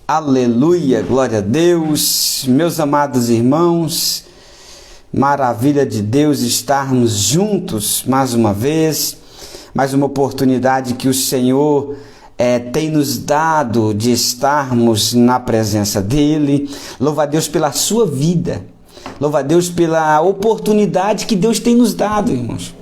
Aleluia, glória a Deus, meus amados irmãos, maravilha de Deus estarmos juntos mais uma vez, mais uma oportunidade que o Senhor tem nos dado de estarmos na presença dEle. Louva a Deus pela sua vida, louva a Deus pela oportunidade que Deus tem nos dado, irmãos,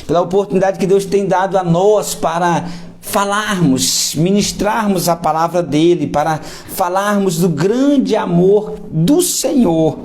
pela oportunidade que Deus tem dado a nós para falarmos, ministrarmos a palavra dele, para falarmos do grande amor do Senhor.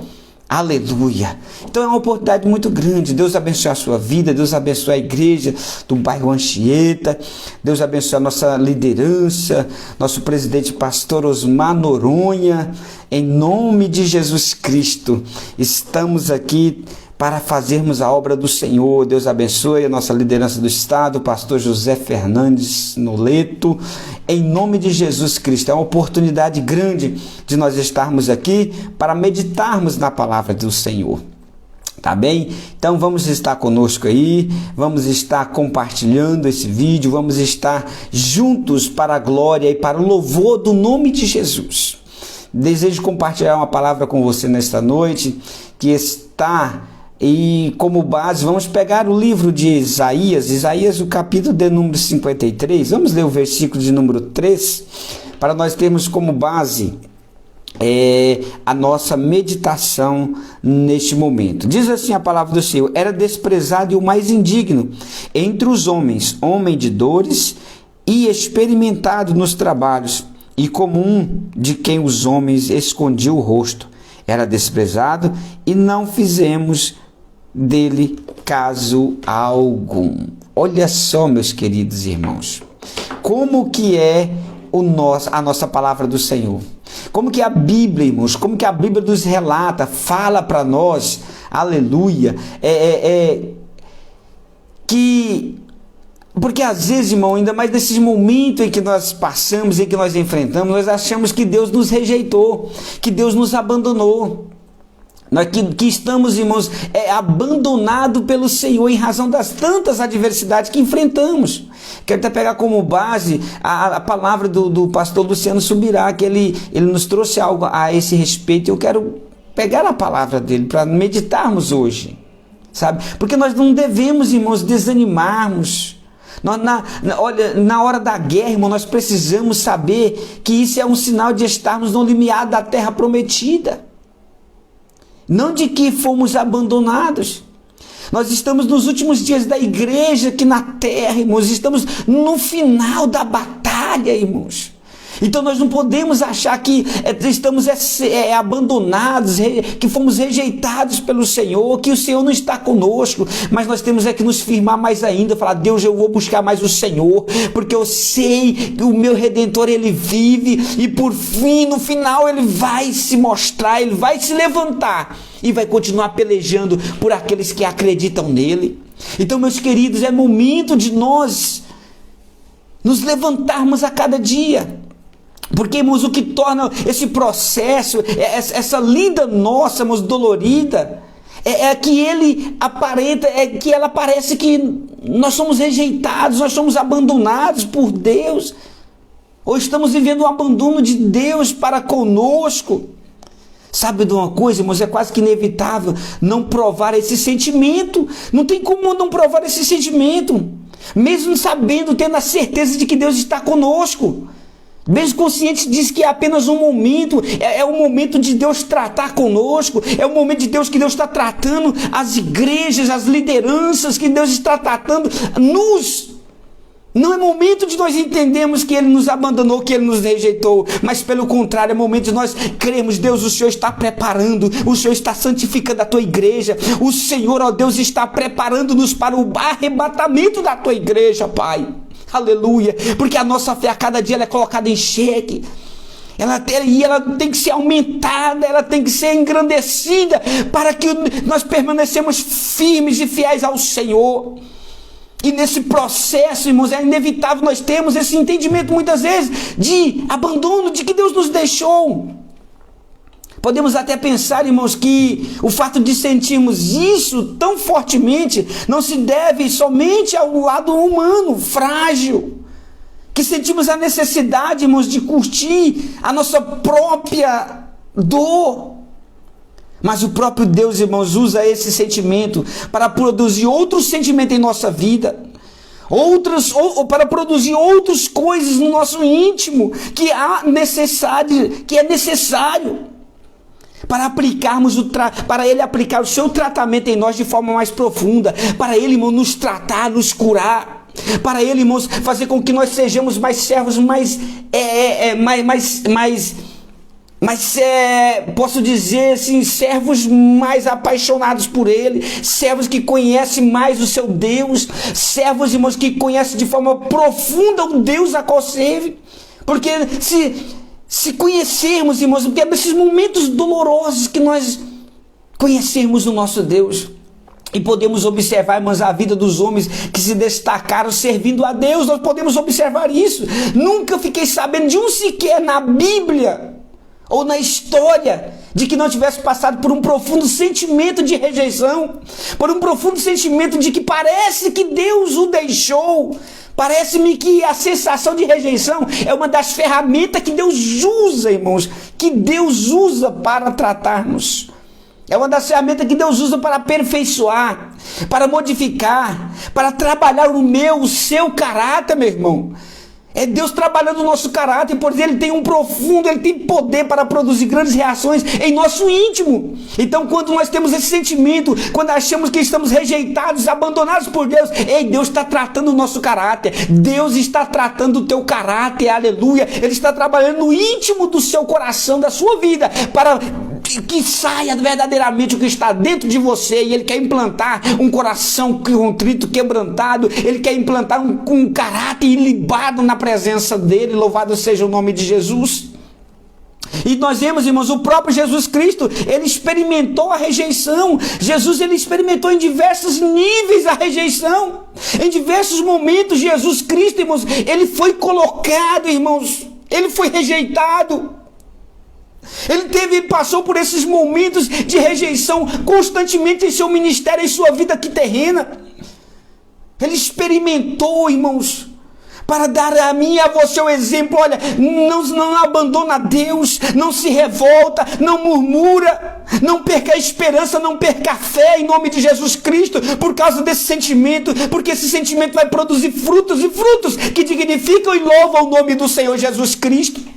Aleluia! Então é uma oportunidade muito grande. Deus abençoe a sua vida, Deus abençoe a igreja do bairro Anchieta, Deus abençoe a nossa liderança, nosso presidente pastor Osmar Noronha, em nome de Jesus Cristo. Estamos aqui para fazermos a obra do Senhor. Deus abençoe a nossa liderança do Estado, o pastor José Fernandes Noleto, em nome de Jesus Cristo. É uma oportunidade grande de nós estarmos aqui para meditarmos na palavra do Senhor. Tá bem? Então vamos estar conosco aí, vamos estar compartilhando esse vídeo, vamos estar juntos para a glória e para o louvor do nome de Jesus. Desejo compartilhar uma palavra com você nesta noite, que está... E como base, vamos pegar o livro de Isaías, o capítulo de número 53. Vamos ler o versículo de número 3, para nós termos como base a nossa meditação neste momento. Diz assim a palavra do Senhor: era desprezado e o mais indigno entre os homens, homem de dores e experimentado nos trabalhos, e como um de quem os homens escondiam o rosto. Era desprezado e não fizemos dele caso algum. Olha só, meus queridos irmãos, como que é a nossa palavra do Senhor, como que a Bíblia, irmãos, como que a Bíblia nos relata, fala para nós, aleluia, porque às vezes, irmão, ainda mais nesses momentos em que nós passamos, em que nós enfrentamos, nós achamos que Deus nos rejeitou, que Deus nos abandonou. Nós que estamos, irmãos, abandonados pelo Senhor em razão das tantas adversidades que enfrentamos. Quero até pegar como base a palavra do pastor Luciano Subirá, que ele nos trouxe algo a esse respeito. Eu quero pegar a palavra dele para meditarmos hoje, sabe? Porque nós não devemos, irmãos, desanimarmos. Olha, na hora da guerra, irmão, nós precisamos saber que isso é um sinal de estarmos no limiar da terra prometida. Não de que fomos abandonados. Nós estamos nos últimos dias da igreja aqui na terra, irmãos. Estamos no final da batalha, irmãos. Então nós não podemos achar que estamos abandonados, que fomos rejeitados pelo Senhor, que o Senhor não está conosco, mas nós temos que nos firmar mais ainda, falar: Deus, eu vou buscar mais o Senhor, porque eu sei que o meu Redentor, ele vive, e por fim, no final, ele vai se mostrar, ele vai se levantar e vai continuar pelejando por aqueles que acreditam nele. Então, meus queridos, é momento de nós nos levantarmos a cada dia. Porque, irmãos, o que torna esse processo, essa lida nossa, irmãos, dolorida, que ele aparenta, que ela parece que nós somos rejeitados, nós somos abandonados por Deus, ou estamos vivendo um abandono de Deus para conosco. Sabe de uma coisa, irmãos, é quase que inevitável não provar esse sentimento. Não tem como não provar esse sentimento, mesmo sabendo, tendo a certeza de que Deus está conosco. Mesmo consciente diz que é apenas um momento, é o momento de Deus tratar conosco, é o momento de Deus que Deus está tratando as igrejas, as lideranças, que Deus está tratando Não é momento de nós entendermos que Ele nos abandonou, que Ele nos rejeitou, mas pelo contrário, é momento de nós crermos: Deus, o Senhor está preparando, o Senhor está santificando a Tua igreja, o Senhor, ó Deus, está preparando-nos para o arrebatamento da Tua igreja, Pai. Aleluia, porque a nossa fé a cada dia ela é colocada em xeque, ela tem que ser aumentada, ela tem que ser engrandecida, para que nós permanecemos firmes e fiéis ao Senhor. E nesse processo, irmãos, é inevitável nós termos esse entendimento muitas vezes de abandono, de que Deus nos deixou. Podemos até pensar, irmãos, que o fato de sentirmos isso tão fortemente não se deve somente ao lado humano, frágil, que sentimos a necessidade, irmãos, de curtir a nossa própria dor. Mas o próprio Deus, irmãos, usa esse sentimento para produzir outro sentimento em nossa vida, ou para produzir outras coisas no nosso íntimo que é necessário para para Ele aplicar o seu tratamento em nós de forma mais profunda, para Ele, irmão, nos tratar, nos curar, para Ele, irmãos, fazer com que nós sejamos mais servos, posso dizer assim, servos mais apaixonados por Ele, servos que conhecem mais o seu Deus, servos, irmãos, que conhecem de forma profunda o Deus a qual serve, porque se conhecermos, irmãos, porque é nesses momentos dolorosos que nós conhecemos o nosso Deus, e podemos observar, irmãos, a vida dos homens que se destacaram servindo a Deus. Nós podemos observar isso. Nunca fiquei sabendo de um sequer na Bíblia ou na história de que não tivesse passado por um profundo sentimento de rejeição, por um profundo sentimento de que parece que Deus o deixou. Parece-me que a sensação de rejeição é uma das ferramentas que Deus usa, irmãos, que Deus usa para tratar-nos. É uma das ferramentas que Deus usa para aperfeiçoar, para modificar, para trabalhar o seu caráter, meu irmão. É Deus trabalhando o nosso caráter, pois Ele tem Ele tem poder para produzir grandes reações em nosso íntimo. Então, quando nós temos esse sentimento, quando achamos que estamos rejeitados, abandonados por Deus, Deus está tratando o nosso caráter. Deus está tratando o teu caráter, aleluia. Ele está trabalhando no íntimo do seu coração, da sua vida, para que saia verdadeiramente o que está dentro de você. E Ele quer implantar um coração contrito, quebrantado. Ele quer implantar um caráter ilibado na presença dEle. Louvado seja o nome de Jesus. E nós vemos, irmãos, o próprio Jesus Cristo, Ele experimentou a rejeição. Jesus, Ele experimentou em diversos níveis a rejeição. Em diversos momentos, Jesus Cristo, irmãos, Ele foi colocado, irmãos, Ele foi rejeitado. Ele passou por esses momentos de rejeição constantemente em seu ministério, em sua vida aqui terrena. Ele experimentou, irmãos, para dar a mim e a você o exemplo. Olha, não abandona Deus, não se revolta, não murmura, não perca a esperança, não perca a fé em nome de Jesus Cristo, por causa desse sentimento, porque esse sentimento vai produzir frutos e frutos que dignificam e louvam o nome do Senhor Jesus Cristo.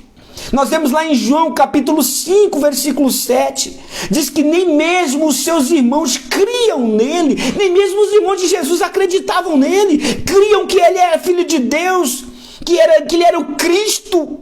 Nós vemos lá em João capítulo 5, versículo 7, diz que nem mesmo os seus irmãos criam nele, nem mesmo os irmãos de Jesus acreditavam nele, criam que ele era filho de Deus, que ele era o Cristo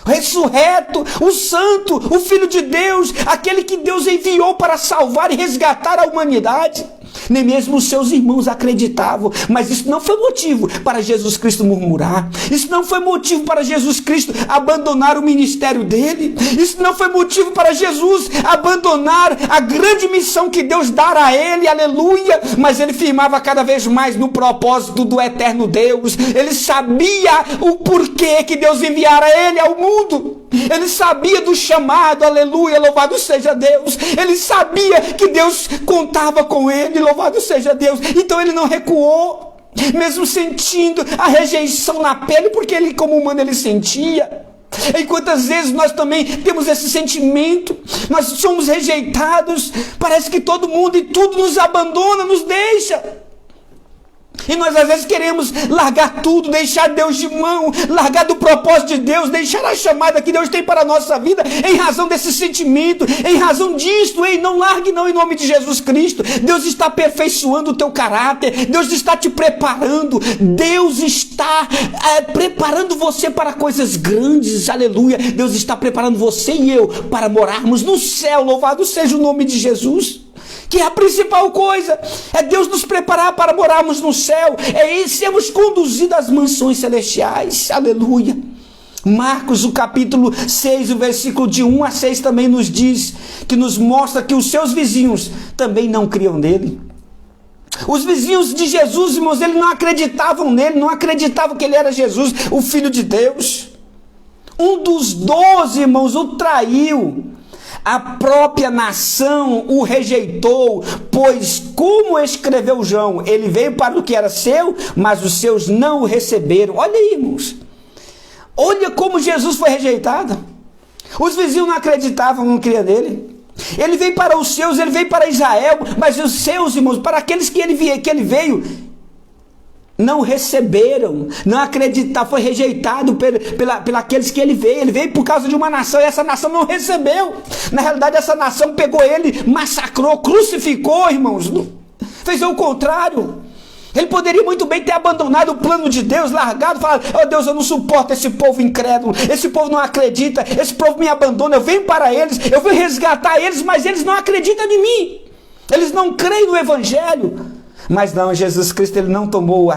ressurreto, o santo, o filho de Deus, aquele que Deus enviou para salvar e resgatar a humanidade. Nem mesmo os seus irmãos acreditavam, mas isso não foi motivo para Jesus Cristo murmurar, isso não foi motivo para Jesus Cristo abandonar o ministério dele, isso não foi motivo para Jesus abandonar a grande missão que Deus dara a ele, aleluia, mas ele firmava cada vez mais no propósito do eterno Deus. Ele sabia o porquê que Deus enviara ele ao mundo, ele sabia do chamado, aleluia, louvado seja Deus, ele sabia que Deus contava com ele, louvado seja Deus. Então ele não recuou, mesmo sentindo a rejeição na pele, porque ele, como humano, ele sentia. E quantas vezes nós também temos esse sentimento, nós somos rejeitados, parece que todo mundo e tudo nos abandona, nos deixa. E nós às vezes queremos largar tudo, deixar Deus de mão, largar do propósito de Deus, deixar a chamada que Deus tem para a nossa vida, em razão desse sentimento, em razão disto. Ei, não largue não, em nome de Jesus Cristo. Deus está aperfeiçoando o teu caráter, Deus está te preparando, Deus está preparando você para coisas grandes, aleluia. Deus está preparando você e eu para morarmos no céu, louvado seja o nome de Jesus. Que é a principal coisa, é Deus nos preparar para morarmos no céu, é sermos conduzidos às mansões celestiais, aleluia. Marcos, o capítulo 6, o versículo de 1 a 6 também nos diz, que nos mostra que os seus vizinhos também não criam nele. Os vizinhos de Jesus, irmãos, eles não acreditavam nele, não acreditavam que ele era Jesus, o Filho de Deus. Um dos 12, irmãos, o traiu. A própria nação o rejeitou, pois, como escreveu João, ele veio para o que era seu, mas os seus não o receberam. Olha aí, irmãos. Olha como Jesus foi rejeitado. Os vizinhos não acreditavam, não criam nele. Ele veio para os seus, ele veio para Israel, mas os seus, irmãos, para aqueles que ele veio, não receberam, não acreditaram, foi rejeitado pela aqueles que ele veio por causa de uma nação, e essa nação não recebeu. Na realidade, essa nação pegou ele, massacrou, crucificou, irmãos, fez o contrário. Ele poderia muito bem ter abandonado o plano de Deus, largado, falado: oh Deus, eu não suporto esse povo incrédulo, esse povo não acredita, esse povo me abandona, eu venho para eles, eu vim resgatar eles, mas eles não acreditam em mim, eles não creem no Evangelho. Mas não, Jesus Cristo, ele não tomou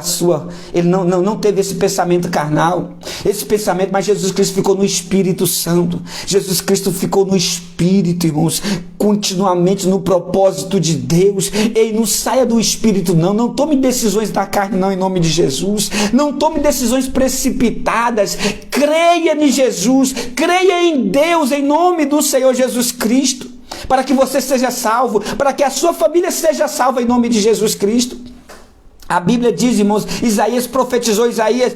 ele não teve esse pensamento carnal, esse pensamento, mas Jesus Cristo ficou no Espírito Santo. Jesus Cristo ficou no Espírito, irmãos, continuamente no propósito de Deus. Ei, não saia do Espírito, não tome decisões da carne, não, em nome de Jesus. Não tome decisões precipitadas. Creia em Jesus, creia em Deus, em nome do Senhor Jesus Cristo, para que você seja salvo, para que a sua família seja salva em nome de Jesus Cristo. A Bíblia diz, irmãos, Isaías profetizou, Isaías,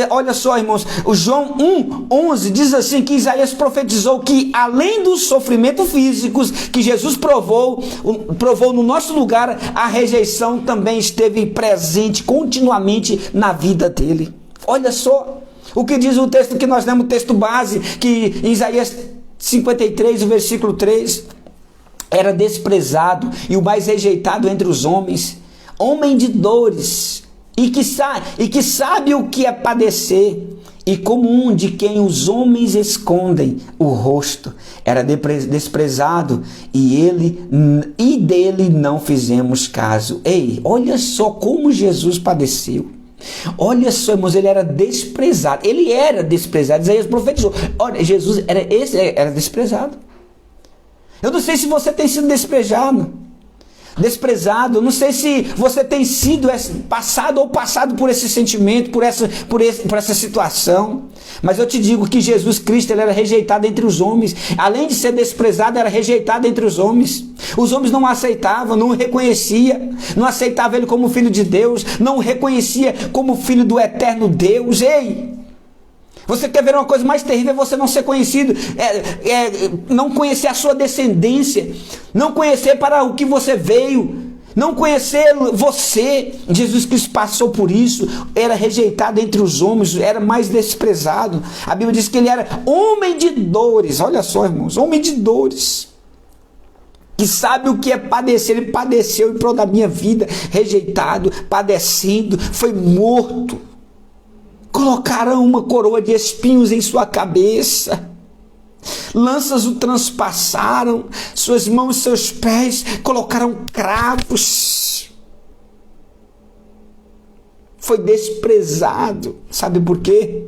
olha só, irmãos, o João 1:11 diz assim, que Isaías profetizou que além dos sofrimentos físicos que Jesus provou no nosso lugar, a rejeição também esteve presente continuamente na vida dele. Olha só o que diz o texto que nós lemos, o texto base, que em Isaías 53, o versículo 3, era desprezado e o mais rejeitado entre os homens, homem de dores, e que sabe o que é padecer, e como um de quem os homens escondem o rosto, era desprezado, e dele não fizemos caso. Ei, olha só como Jesus padeceu. Olha só, irmãos, ele era desprezado. Isaías profetizou. Olha, Jesus era desprezado. Eu não sei se você tem sido desprezado. Não sei se você tem sido passado por esse sentimento, por essa situação. Mas eu te digo que Jesus Cristo, ele era rejeitado entre os homens. Além de ser desprezado, era rejeitado entre os homens. Os homens não o aceitavam, não o reconheciam, não aceitavam ele como filho de Deus, não o reconhecia como filho do eterno Deus. Ei! Você quer ver uma coisa mais terrível? É você não ser conhecido, não conhecer a sua descendência, não conhecer para o que você veio, não conhecer você. Jesus Cristo passou por isso, era rejeitado entre os homens, era mais desprezado. A Bíblia diz que ele era homem de dores. Olha só, irmãos, homem de dores, que sabe o que é padecer. Ele padeceu em prol da minha vida, rejeitado, padecendo, foi morto. Colocaram uma coroa de espinhos em sua cabeça, lanças o transpassaram, suas mãos e seus pés colocaram cravos. Foi desprezado. Sabe por quê?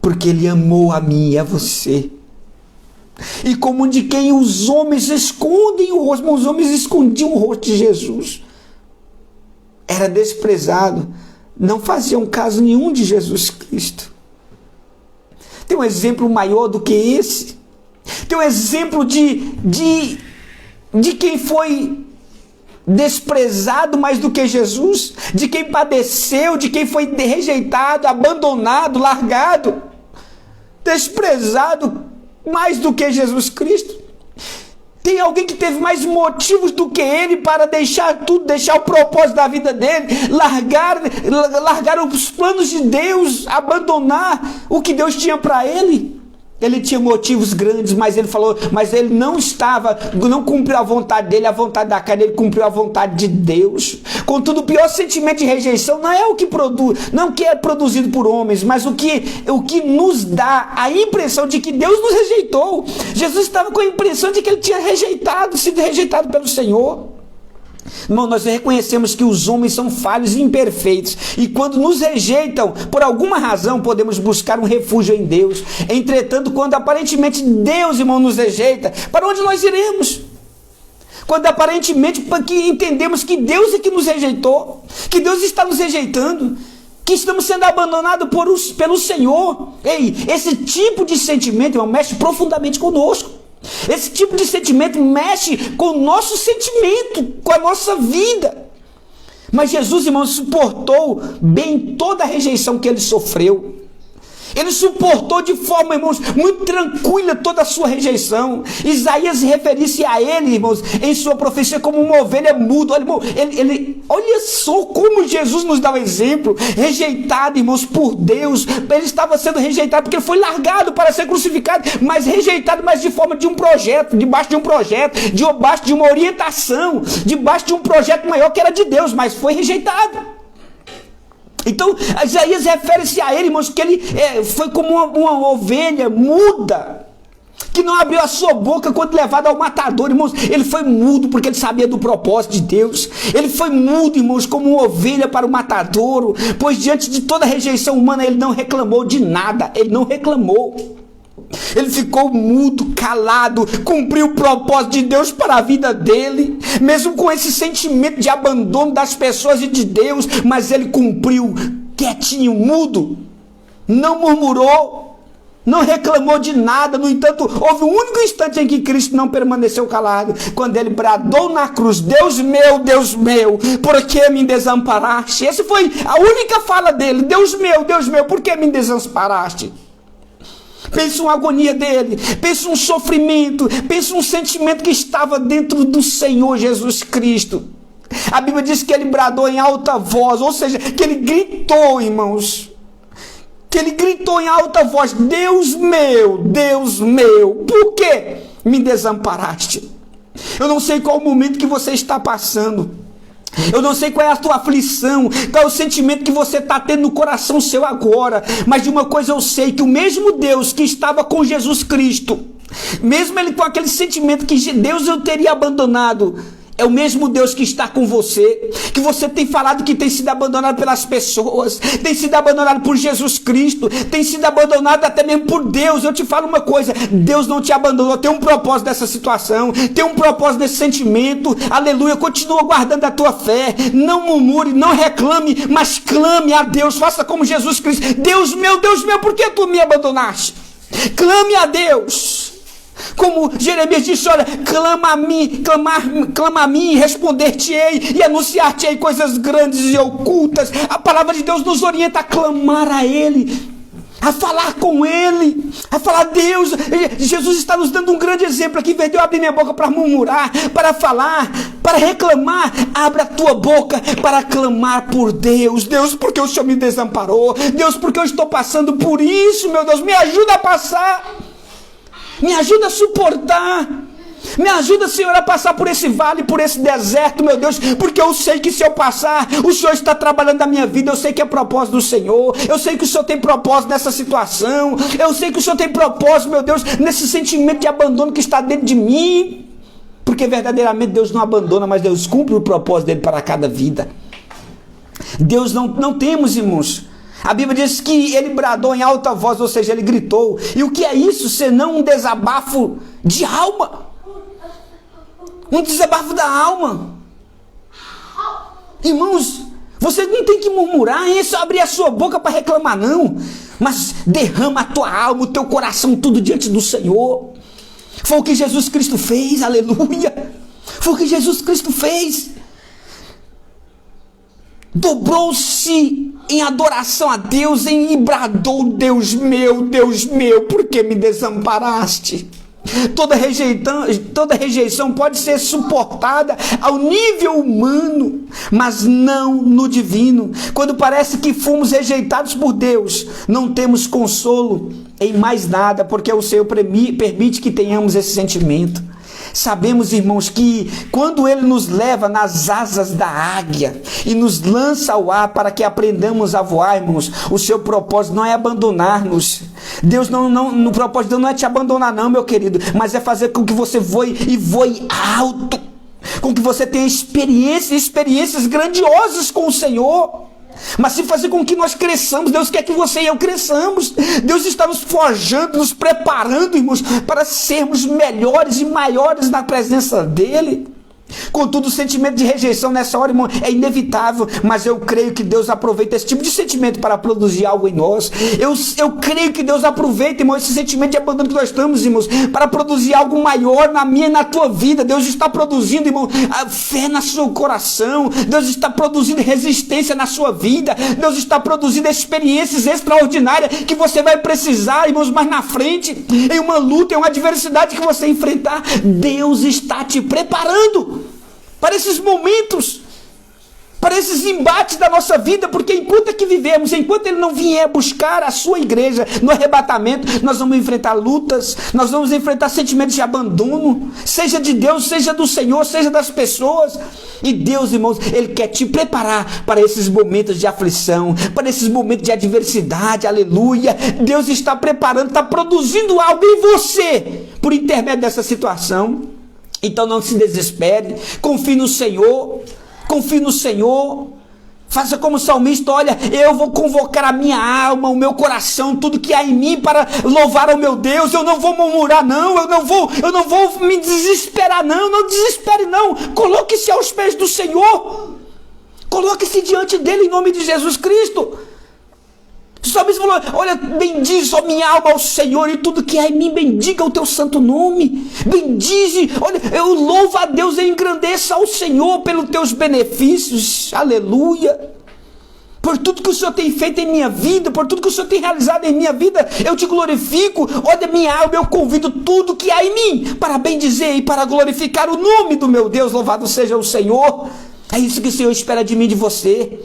Porque ele amou a mim e a você. E como de quem os homens escondem o rosto, os homens escondiam o rosto de Jesus. Era desprezado. Não faziam caso nenhum de Jesus Cristo. Tem um exemplo maior do que esse? Tem um exemplo de quem foi desprezado mais do que Jesus? De quem padeceu, de quem foi rejeitado, abandonado, largado, desprezado mais do que Jesus Cristo? Tem alguém que teve mais motivos do que ele para deixar tudo, deixar o propósito da vida dele, largar os planos de Deus, abandonar o que Deus tinha para ele? Ele tinha motivos grandes, mas ele falou, mas ele não cumpriu a vontade dele, a vontade da carne, ele cumpriu a vontade de Deus. Contudo, o pior sentimento de rejeição não é o que produz, não que é produzido por homens, mas o que nos dá a impressão de que Deus nos rejeitou. Jesus estava com a impressão de que ele tinha sido rejeitado pelo Senhor. Irmão, nós reconhecemos que os homens são falhos e imperfeitos, e quando nos rejeitam, por alguma razão, podemos buscar um refúgio em Deus. Entretanto, quando aparentemente Deus, irmão, nos rejeita, para onde nós iremos? Quando aparentemente entendemos que Deus é que nos rejeitou, que Deus está nos rejeitando, que estamos sendo abandonados pelo Senhor. Ei, esse tipo de sentimento, irmão, mexe profundamente conosco. Esse tipo de sentimento mexe com o nosso sentimento, com a nossa vida. Mas Jesus, irmão, suportou bem toda a rejeição que ele sofreu. Ele suportou de forma, irmãos, muito tranquila toda a sua rejeição. Isaías referia-se a ele, irmãos, em sua profecia como uma ovelha muda. Olha, irmão, olha só como Jesus nos dá um exemplo. Rejeitado, irmãos, por Deus. Ele estava sendo rejeitado porque ele foi largado para ser crucificado, mas rejeitado, mas de forma de um projeto, debaixo de um projeto, debaixo de uma orientação, debaixo de um projeto maior que era de Deus, mas foi rejeitado. Então, Isaías refere-se a ele, irmãos, que ele foi como uma ovelha muda, que não abriu a sua boca quando levado ao matador, irmãos. Ele foi mudo porque ele sabia do propósito de Deus. Ele foi mudo, irmãos, como uma ovelha para o matadouro, pois diante de toda rejeição humana, ele não reclamou de nada, ele não reclamou. Ele ficou mudo, calado, cumpriu o propósito de Deus para a vida dele, mesmo com esse sentimento de abandono das pessoas e de Deus, mas ele cumpriu quietinho, mudo, não murmurou, não reclamou de nada. No entanto, houve um único instante em que Cristo não permaneceu calado, quando ele bradou na cruz: Deus meu, por que me desamparaste? Essa foi a única fala dele: Deus meu, por que me desamparaste? Pensa uma agonia dele, pensa um sofrimento, pensa um sentimento que estava dentro do Senhor Jesus Cristo. A Bíblia diz que ele bradou em alta voz, ou seja, que ele gritou, irmãos, que ele gritou em alta voz: Deus meu, por que me desamparaste? Eu não sei qual o momento que você está passando. Eu não sei qual é a tua aflição, qual é o sentimento que você está tendo no coração seu agora, mas de uma coisa eu sei, que o mesmo Deus que estava com Jesus Cristo, mesmo ele com aquele sentimento que Deus eu teria abandonado, é o mesmo Deus que está com você, que você tem falado que tem sido abandonado pelas pessoas, tem sido abandonado por Jesus Cristo, tem sido abandonado até mesmo por Deus. Eu te falo uma coisa: Deus não te abandonou, tem um propósito dessa situação, tem um propósito desse sentimento, aleluia. Continua guardando a tua fé, não murmure, não reclame, mas clame a Deus, faça como Jesus Cristo: Deus meu, por que tu me abandonaste? Clame a Deus. Como Jeremias disse: olha, clama a mim, responder-te-ei e anunciar-te-ei coisas grandes e ocultas. A palavra de Deus nos orienta a clamar a Ele, a falar com Ele, a falar: Deus. Jesus está nos dando um grande exemplo aqui. Em vez de eu abrir minha boca para murmurar, para falar, para reclamar, abra a tua boca para clamar por Deus. Deus, porque o Senhor me desamparou? Deus, porque eu estou passando por isso, meu Deus, me ajuda a passar. Me ajuda a suportar. Me ajuda, Senhor, a passar por esse vale, por esse deserto, meu Deus, porque eu sei que se eu passar, o Senhor está trabalhando na minha vida. Eu sei que é propósito do Senhor. Eu sei que o Senhor tem propósito nessa situação. Eu sei que o Senhor tem propósito, meu Deus, nesse sentimento de abandono que está dentro de mim. Porque verdadeiramente Deus não abandona, mas Deus cumpre o propósito dele para cada vida. Deus não temos, irmãos. A Bíblia diz que ele bradou em alta voz, ou seja, ele gritou. E o que é isso senão um desabafo de alma? Um desabafo da alma. Irmãos, você não tem que murmurar, é só abrir a sua boca para reclamar, não. Mas derrama a tua alma, o teu coração, tudo diante do Senhor. Foi o que Jesus Cristo fez, aleluia. Foi o que Jesus Cristo fez. Dobrou-se em adoração a Deus e bradou: Deus meu, por que me desamparaste? Toda rejeição pode ser suportada ao nível humano, mas não no divino. Quando parece que fomos rejeitados por Deus, não temos consolo em mais nada, porque o Senhor permite que tenhamos esse sentimento. Sabemos, irmãos, que quando Ele nos leva nas asas da águia e nos lança ao ar para que aprendamos a voar, irmãos, o seu propósito não é abandonar-nos. Deus no propósito de Deus não é te abandonar, não, meu querido, mas é fazer com que você voe e voe alto, com que você tenha experiências grandiosas com o Senhor. Mas se fazer com que nós cresçamos. Deus quer que você e eu cresçamos. Deus está nos forjando, nos preparando, irmãos, para sermos melhores e maiores na presença dEle. Contudo, o sentimento de rejeição nessa hora, irmão, é inevitável, mas eu creio que Deus aproveita esse tipo de sentimento para produzir algo em nós. Eu creio que Deus aproveita, irmão, esse sentimento de abandono que nós estamos, irmãos, para produzir algo maior na minha e na tua vida. Deus está produzindo, irmão, a fé no seu coração. Deus está produzindo resistência na sua vida. Deus está produzindo experiências extraordinárias que você vai precisar, irmãos, mais na frente, em uma luta, em uma adversidade que você enfrentar. Deus está te preparando para esses momentos, para esses embates da nossa vida, porque enquanto que vivemos, enquanto Ele não vier buscar a sua igreja no arrebatamento, nós vamos enfrentar lutas, nós vamos enfrentar sentimentos de abandono, seja de Deus, seja do Senhor, seja das pessoas. E Deus, irmãos, Ele quer te preparar para esses momentos de aflição, para esses momentos de adversidade, aleluia. Deus está preparando, está produzindo algo em você, por intermédio dessa situação. Então não se desespere, confie no Senhor, confie no Senhor. Faça como o salmista: olha, eu vou convocar a minha alma, o meu coração, tudo que há em mim para louvar ao meu Deus. Eu não vou murmurar não, eu não vou me desesperar não desespere não. Coloque-se aos pés do Senhor, coloque-se diante dele em nome de Jesus Cristo. O salmista falou: olha, bendize a minha alma ao Senhor, e tudo que há em mim, bendiga o teu santo nome. Bendize, olha, eu louvo a Deus e engrandeça ao Senhor pelos teus benefícios, aleluia. Por tudo que o Senhor tem feito em minha vida, por tudo que o Senhor tem realizado em minha vida, eu te glorifico. Olha, minha alma, eu convido tudo que há em mim para bendizer e para glorificar o nome do meu Deus. Louvado seja o Senhor. É isso que o Senhor espera de mim e de você.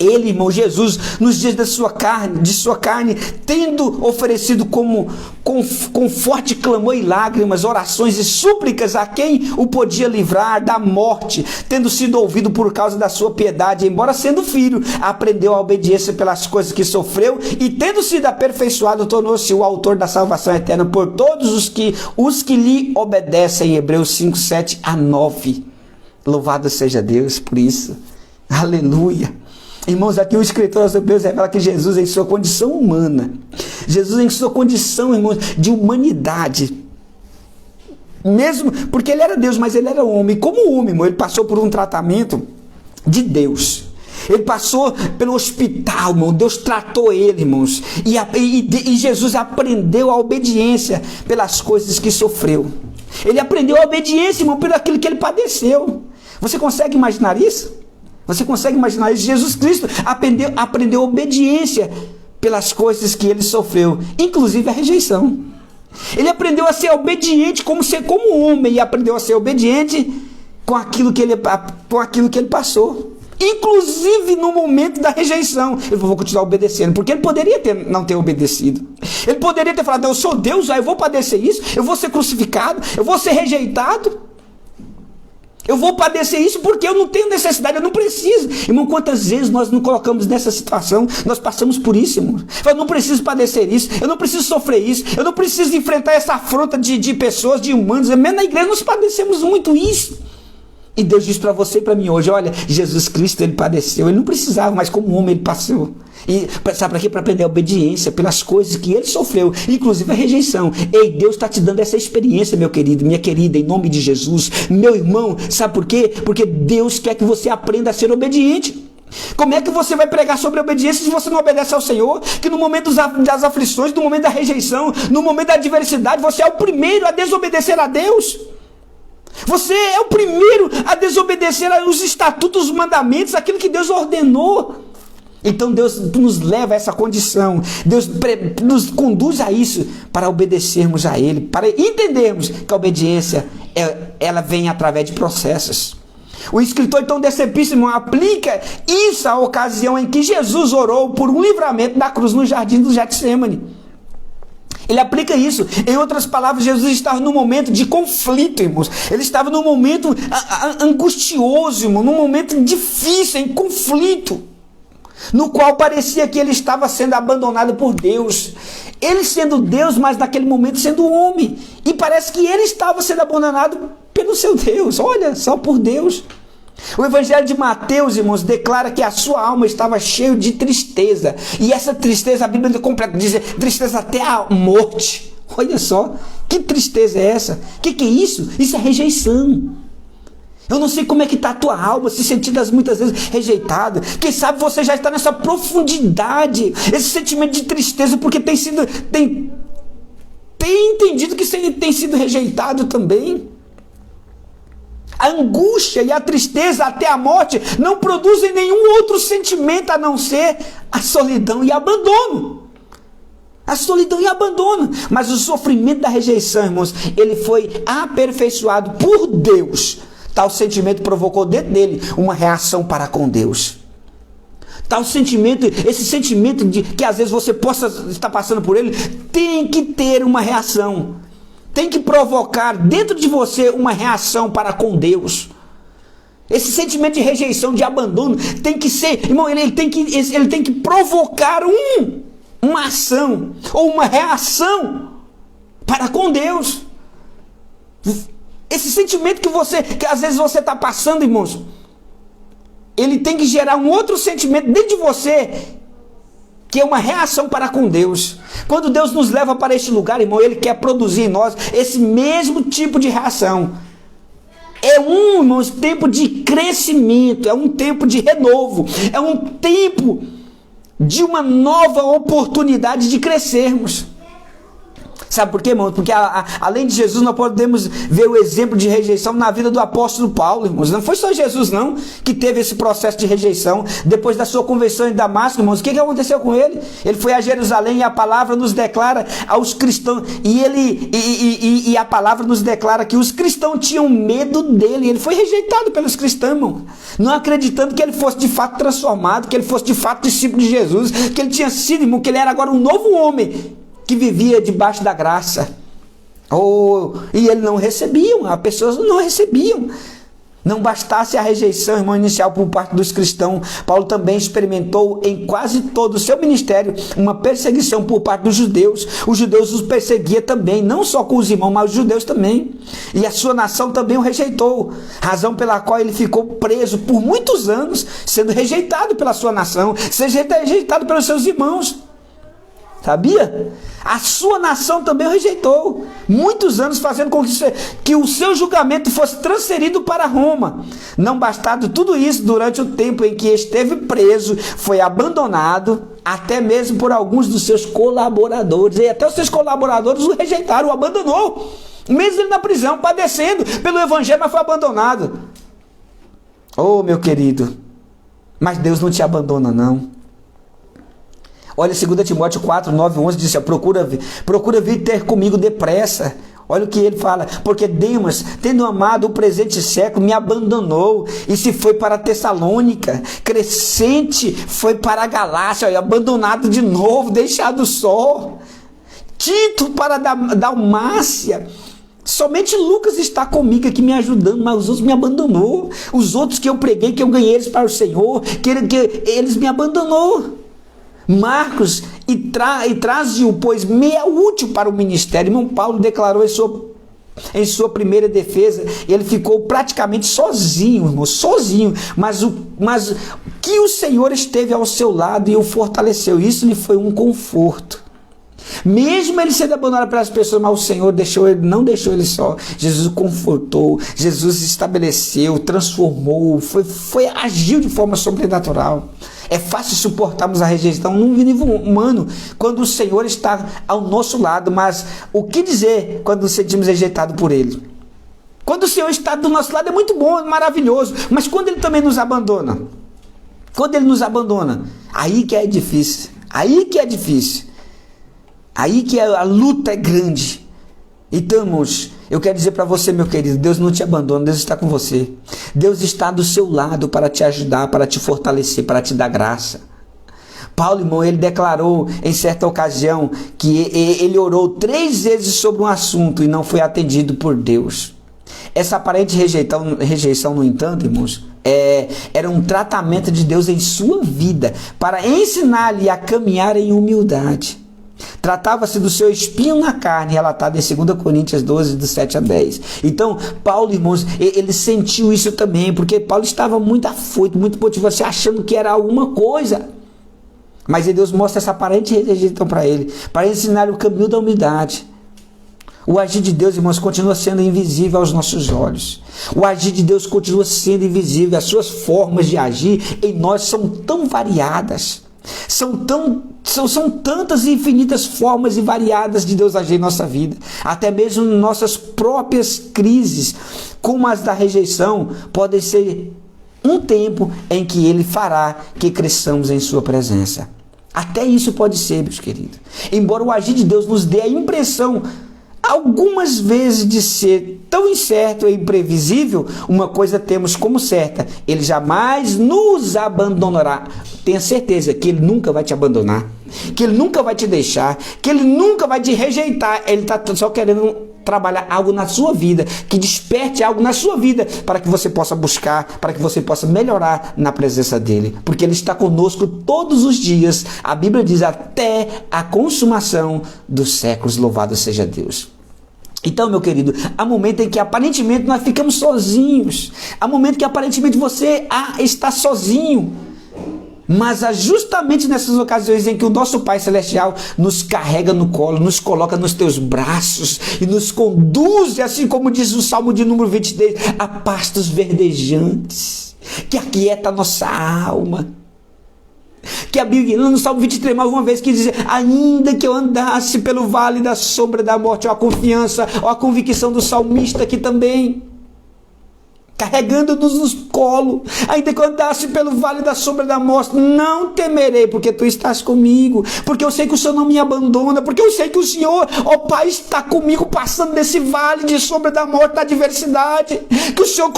Ele, irmão, Jesus, nos dias de sua carne, tendo oferecido com forte clamor e lágrimas, orações e súplicas a quem o podia livrar da morte, tendo sido ouvido por causa da sua piedade, embora sendo filho, aprendeu a obediência pelas coisas que sofreu, e tendo sido aperfeiçoado, tornou-se o autor da salvação eterna por todos os que lhe obedecem. Hebreus 5:7-9. Louvado seja Deus por isso. Aleluia. Irmãos, aqui o escritor aos Hebreus revela que Jesus, em sua condição humana, Jesus em sua condição, irmãos, de humanidade, mesmo porque ele era Deus, mas ele era homem, e como homem, irmão, ele passou por um tratamento de Deus. Ele passou pelo hospital, irmão. Deus tratou ele, irmãos, e Jesus aprendeu a obediência pelas coisas que sofreu. Ele aprendeu a obediência, irmão, pelo aquilo que ele padeceu. Você consegue imaginar isso? Você consegue imaginar isso? Jesus Cristo aprendeu obediência pelas coisas que ele sofreu, inclusive a rejeição. Ele aprendeu a ser obediente como homem, e aprendeu a ser obediente com aquilo que ele passou. Inclusive no momento da rejeição, ele falou: vou continuar obedecendo, porque ele poderia não ter obedecido. Ele poderia ter falado: eu sou Deus, eu vou padecer isso, eu vou ser crucificado, eu vou ser rejeitado. Eu vou padecer isso porque eu não tenho necessidade, eu não preciso. Irmão, quantas vezes nós não colocamos nessa situação? Nós passamos por isso, irmão. Eu não preciso padecer isso, eu não preciso sofrer isso, eu não preciso enfrentar essa afronta de pessoas, de humanos. Mesmo na igreja nós padecemos muito isso. E Deus diz para você e para mim hoje: olha, Jesus Cristo, ele padeceu, ele não precisava, mas como homem ele passou. E sabe para quê? Para aprender a obediência pelas coisas que ele sofreu, inclusive a rejeição. Ei, Deus está te dando essa experiência, meu querido, minha querida, em nome de Jesus. Meu irmão, sabe por quê? Porque Deus quer que você aprenda a ser obediente. Como é que você vai pregar sobre obediência se você não obedece ao Senhor? Que no momento das aflições, no momento da rejeição, no momento da adversidade, você é o primeiro a desobedecer a Deus. Você é o primeiro a desobedecer os estatutos, os mandamentos, aquilo que Deus ordenou. Então Deus nos leva a essa condição, Deus nos conduz a isso, para obedecermos a Ele, para entendermos que a obediência, ela vem através de processos. O escritor então dessa epístola aplica isso à ocasião em que Jesus orou por um livramento da cruz no jardim do Getsemane. Ele aplica isso. Em outras palavras, Jesus estava num momento de conflito, irmãos. Ele estava num momento angustioso, irmão, num momento difícil, em conflito, no qual parecia que ele estava sendo abandonado por Deus. Ele sendo Deus, mas naquele momento sendo homem. E parece que ele estava sendo abandonado pelo seu Deus. Olha, só por Deus. O Evangelho de Mateus, irmãos, declara que a sua alma estava cheia de tristeza. E essa tristeza, a Bíblia completa diz, tristeza até a morte. Olha só, que tristeza é essa? Que é isso? Isso é rejeição. Eu não sei como é que está a tua alma, se sentindo muitas vezes rejeitado. Quem sabe você já está nessa profundidade, esse sentimento de tristeza, porque tem entendido que tem sido rejeitado também. A angústia e a tristeza até a morte não produzem nenhum outro sentimento a não ser a solidão e abandono. A solidão e abandono. Mas o sofrimento da rejeição, irmãos, ele foi aperfeiçoado por Deus. Tal sentimento provocou dentro dele uma reação para com Deus. Tal sentimento, esse sentimento de que às vezes você possa estar passando por ele, tem que ter uma reação. Tem que provocar dentro de você uma reação para com Deus. Esse sentimento de rejeição, de abandono, tem que ser, irmão, ele tem que provocar uma ação ou uma reação para com Deus. Esse sentimento que às vezes você está passando, irmãos, ele tem que gerar um outro sentimento dentro de você, que é uma reação para com Deus. Quando Deus nos leva para este lugar, irmão, Ele quer produzir em nós esse mesmo tipo de reação. É irmãos, tempo de crescimento, é um tempo de renovo, é um tempo de uma nova oportunidade de crescermos. Sabe por quê, irmãos? Porque além de Jesus, nós podemos ver o exemplo de rejeição na vida do apóstolo Paulo, irmãos. Não foi só Jesus, não, que teve esse processo de rejeição. Depois da sua conversão em Damasco, irmãos, o que aconteceu com ele? Ele foi a Jerusalém e a palavra nos declara aos cristãos, e a palavra nos declara que os cristãos tinham medo dele. Ele foi rejeitado pelos cristãos, irmão, não acreditando que ele fosse de fato transformado, que ele fosse de fato discípulo de Jesus, que ele tinha sido, irmão, que ele era agora um novo homem, que vivia debaixo da graça. E eles não recebiam, as pessoas não recebiam. Não bastasse a rejeição, irmão, inicial por parte dos cristãos, Paulo também experimentou em quase todo o seu ministério uma perseguição por parte dos judeus. Os judeus os perseguiam também, não só com os irmãos, mas os judeus também. E a sua nação também o rejeitou, razão pela qual ele ficou preso por muitos anos, sendo rejeitado pela sua nação, sendo rejeitado pelos seus irmãos. Sabia? A sua nação também o rejeitou. Muitos anos fazendo com que o seu julgamento fosse transferido para Roma. Não bastado tudo isso, durante o tempo em que esteve preso, foi abandonado, até mesmo por alguns dos seus colaboradores. E até os seus colaboradores o rejeitaram, o abandonou. Mesmo ele na prisão, padecendo pelo evangelho, mas foi abandonado. Oh, meu querido, mas Deus não te abandona, não. Olha, 2 Timóteo 4, 9, 11, diz assim, procura vir ter comigo depressa. Olha o que ele fala, porque Demas, tendo amado o presente século, me abandonou e se foi para Tessalônica. Crescente foi para a Galácia, olha, abandonado de novo, deixado só. Tito para Dalmácia. Somente Lucas está comigo aqui me ajudando, mas os outros me abandonou. Os outros que eu preguei, que eu ganhei eles para o Senhor, que eles me abandonou. Marcos, traze-o, pois me é útil para o ministério. Irmão Paulo declarou em sua primeira defesa, ele ficou praticamente sozinho, irmão, sozinho, mas que o Senhor esteve ao seu lado e o fortaleceu. Isso lhe foi um conforto. Mesmo ele sendo abandonado pelas pessoas, mas o Senhor não deixou ele só. Jesus o confortou, Jesus estabeleceu, transformou, agiu de forma sobrenatural. É fácil suportarmos a rejeição num nível humano quando o Senhor está ao nosso lado, mas o que dizer quando nos sentimos rejeitados por Ele? Quando o Senhor está do nosso lado é muito bom, é maravilhoso, mas quando Ele também nos abandona, aí que é difícil, aí que a luta é grande. Então, irmãos, eu quero dizer para você, meu querido, Deus não te abandona, Deus está com você. Deus está do seu lado para te ajudar, para te fortalecer, para te dar graça. Paulo, irmão, ele declarou em certa ocasião que ele orou 3 vezes sobre um assunto e não foi atendido por Deus. Essa aparente rejeição, no entanto, irmãos, era um tratamento de Deus em sua vida para ensinar-lhe a caminhar em humildade. Tratava-se do seu espinho na carne, relatado em 2 Coríntios 12, do 7 a 10. Então, Paulo, irmãos, ele sentiu isso também, porque Paulo estava muito afoito, muito motivado, achando que era alguma coisa. Mas Deus mostra essa aparente rejeição para ele, para ensinar o caminho da humildade. O agir de Deus, irmãos, continua sendo invisível aos nossos olhos. O agir de Deus continua sendo invisível. As suas formas de agir em nós são tão variadas. São tantas e infinitas formas e variadas de Deus agir em nossa vida. Até mesmo nossas próprias crises, como as da rejeição, podem ser um tempo em que Ele fará que cresçamos em sua presença. Até isso pode ser, meus queridos. Embora o agir de Deus nos dê a impressão, algumas vezes, de ser tão incerto e imprevisível, uma coisa temos como certa: Ele jamais nos abandonará. Tenha certeza que Ele nunca vai te abandonar, que Ele nunca vai te deixar, que Ele nunca vai te rejeitar. Ele está só querendo trabalhar algo na sua vida, que desperte algo na sua vida, para que você possa buscar, para que você possa melhorar na presença dEle, porque Ele está conosco todos os dias. A Bíblia diz: até a consumação dos séculos. Louvado seja Deus. Então, meu querido, há momento em que aparentemente nós ficamos sozinhos, há momento que aparentemente você está sozinho, mas é justamente nessas ocasiões em que o nosso Pai Celestial nos carrega no colo, nos coloca nos teus braços e nos conduz, assim como diz o Salmo de número 23, a pastos verdejantes, que aquieta a nossa alma. Que a Bíblia, no Salmo 23, mais uma vez, que diz: ainda que eu andasse pelo vale da sombra da morte, ó, a confiança, ó, a convicção do salmista aqui também, carregando-nos nos colo, ainda que eu andasse pelo vale da sombra da morte, não temerei, porque tu estás comigo, porque eu sei que o Senhor não me abandona, porque eu sei que o Senhor, ó Pai, está comigo, passando nesse vale de sombra da morte, da adversidade, que o Senhor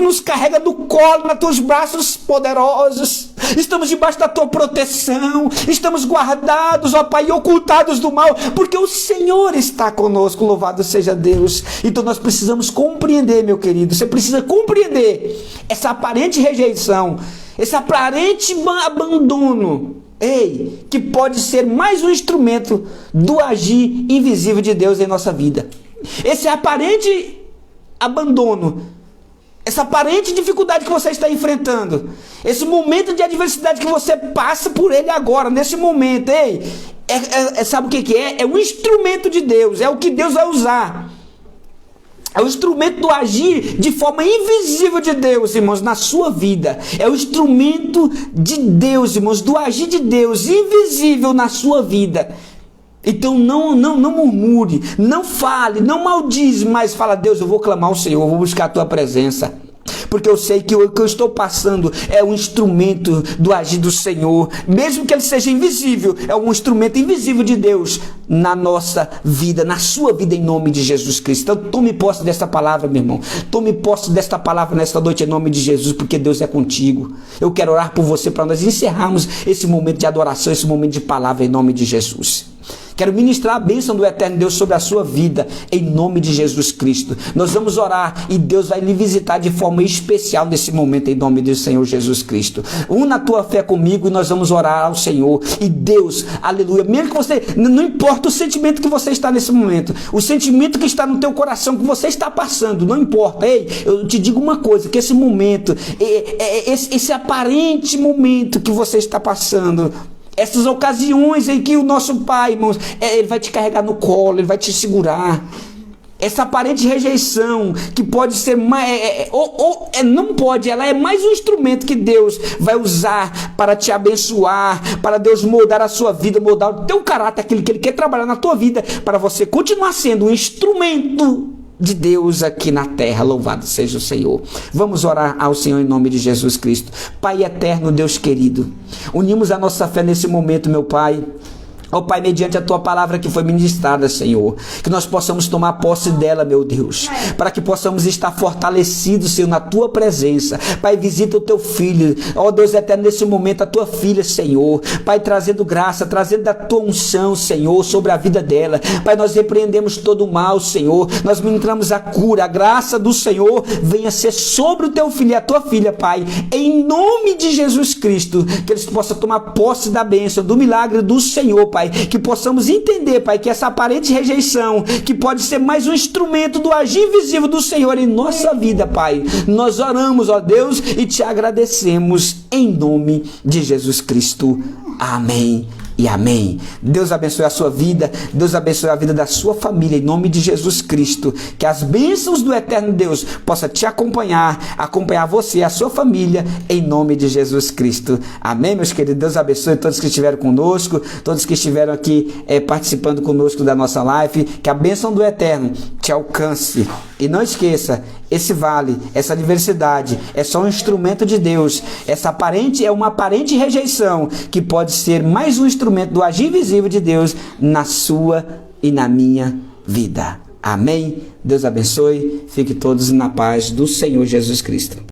nos carrega do colo, nos teus braços poderosos. Estamos debaixo da tua proteção, estamos guardados, ó Pai, e ocultados do mal, porque o Senhor está conosco. Louvado seja Deus. Então nós precisamos compreender, meu querido, você precisa compreender essa aparente rejeição, esse aparente abandono, que pode ser mais um instrumento do agir invisível de Deus em nossa vida. Esse aparente abandono, essa aparente dificuldade que você está enfrentando, esse momento de adversidade que você passa por ele agora, nesse momento, sabe o que é? É um instrumento de Deus, é o que Deus vai usar. É o instrumento do agir de forma invisível de Deus, irmãos, na sua vida. É o instrumento de Deus, irmãos, do agir de Deus invisível na sua vida. Então não murmure, não fale, não maldize, mas fala: Deus, eu vou clamar ao Senhor, eu vou buscar a tua presença, porque eu sei que o que eu estou passando é um instrumento do agir do Senhor, mesmo que ele seja invisível, é um instrumento invisível de Deus na nossa vida, na sua vida, em nome de Jesus Cristo. Então tome posse desta palavra, meu irmão, tome posse desta palavra nesta noite, em nome de Jesus, porque Deus é contigo. Eu quero orar por você para nós encerrarmos esse momento de adoração, esse momento de palavra, em nome de Jesus. Quero ministrar a bênção do eterno Deus sobre a sua vida, em nome de Jesus Cristo. Nós vamos orar e Deus vai lhe visitar de forma especial nesse momento, em nome do Senhor Jesus Cristo. Una a tua fé comigo e nós vamos orar ao Senhor. E Deus, aleluia, mesmo que você, não importa o sentimento que você está nesse momento, o sentimento que está no teu coração, que você está passando, não importa. Eu te digo uma coisa, que esse momento, esse aparente momento que você está passando, essas ocasiões em que o nosso Pai, irmãos, Ele vai te carregar no colo, Ele vai te segurar. Essa aparente rejeição, que pode ser não pode, ela é mais um instrumento que Deus vai usar para te abençoar, para Deus moldar a sua vida, moldar o teu caráter, aquilo que Ele quer trabalhar na tua vida, para você continuar sendo um instrumento de Deus aqui na terra. Louvado seja o Senhor. Vamos orar ao Senhor em nome de Jesus Cristo. Pai eterno, Deus querido, unimos a nossa fé nesse momento, meu Pai. Ó Pai, mediante a Tua palavra que foi ministrada, Senhor, que nós possamos tomar posse dela, meu Deus, para que possamos estar fortalecidos, Senhor, na Tua presença. Pai, visita o Teu filho, ó Deus eterno, nesse momento, a Tua filha, Senhor. Pai, trazendo graça, trazendo a Tua unção, Senhor, sobre a vida dela. Pai, nós repreendemos todo o mal, Senhor, nós ministramos a cura, a graça do Senhor venha ser sobre o Teu filho e a Tua filha, Pai, em nome de Jesus Cristo, que eles possam tomar posse da bênção, do milagre do Senhor, Pai, que possamos entender, Pai, que essa aparente rejeição, que pode ser mais um instrumento do agir invisível do Senhor em nossa vida, Pai. Nós oramos, ó Deus, e te agradecemos em nome de Jesus Cristo. Amém e amém. Deus abençoe a sua vida, Deus abençoe a vida da sua família, em nome de Jesus Cristo. Que as bênçãos do eterno Deus possam te acompanhar você e a sua família, em nome de Jesus Cristo. Amém, meus queridos? Deus abençoe todos que estiveram conosco, todos que estiveram aqui participando conosco da nossa live. Que a bênção do eterno te alcance. E não esqueça, esse vale, essa adversidade é só um instrumento de Deus. É uma aparente rejeição que pode ser mais um instrumento do agir visível de Deus na sua e na minha vida. Amém? Deus abençoe. Fiquem todos na paz do Senhor Jesus Cristo.